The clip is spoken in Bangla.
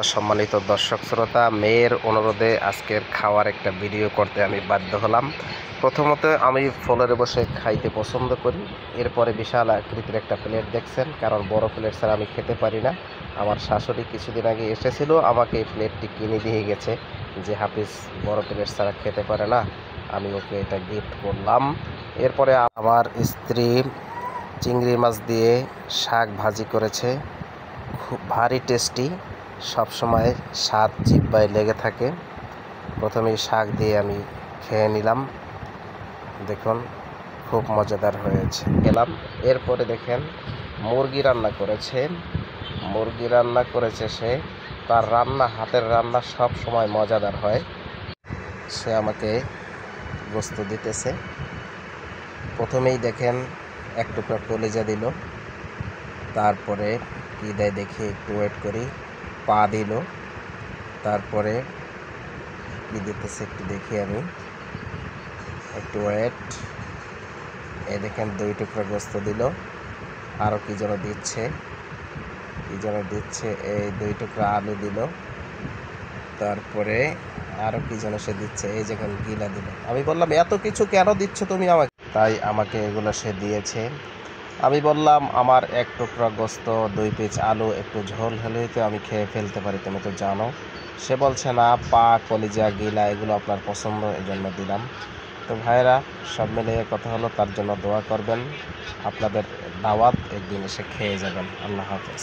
সম্মানিত দর্শক শ্রোতা, মেয়ের অনুরোধে আজকের খাওয়ার একটা ভিডিও করতে আমি বাধ্য হলাম। প্রথমত আমি ফ্লোরে বসে খাইতে পছন্দ করি। এরপরে বিশাল আকৃতির একটা প্লেট দেখছেন, কারণ বড় প্লেট ছাড়া আমি খেতে পারি না। আমার শাশুড়ি কিছুদিন আগে এসেছিল, আমাকে এই প্লেটটি কিনে দিয়ে গেছে যে হাফিজ বড় প্লেট ছাড়া খেতে পারে না, আমি ওকে এটা গিফট করলাম। এরপরে আমার স্ত্রী চিংড়ি মাছ দিয়ে শাক ভাজি করেছে, খুব ভারী টেস্টি, সবসময় স্বাদ জিহ্বায় লেগে থাকে। প্রথমেই শাক দিয়ে আমি খেয়ে নিলাম, দেখুন খুব মজাদার হয়েছে খেলাম। এরপরে দেখেন মুরগি রান্না করেছে সে, তার রান্না, হাতের রান্না সব সময় মজাদার হয়। সে আমাকে গোস্ত দিতেছে। প্রথমেই দেখেন এক টুকরা কলিজা দিল, তারপরে কী দেয় দেখি, একটু ওয়েট করি, পা দিল, তারপরে কী দিতেছে একটু দেখি আমি, একটু ওয়েট। এই দেখেন 2 টুকরা গোস্ত দিল, আরও কী যেন দিচ্ছে, এই 2 টুকরা আলু দিল, তারপরে আরও কী যেন সে দিচ্ছে, এই যেখানে গিলা দিল। আমি বললাম এত কিছু কেন দিচ্ছ তুমি আমাকে? তাই আমাকে এগুলো সে দিয়েছে। আমি বললাম আমার 1 টুকরা গোস্ত, 2 পিস আলু, একটু ঝোল হলেই তো আমি খেয়ে ফেলতে পারি, তুমি তো জানো। সে বলছে না, পা, কলিজা, গিলা এগুলো আপনার পছন্দ, এই জন্য দিলাম। তো ভাইরা, সব মিলিয়ে কথা হলো, তার জন্য দোয়া করবেন। আপনাদের দাওয়াত, একদিন এসে খেয়ে যাবেন। আল্লাহ হাফেজ।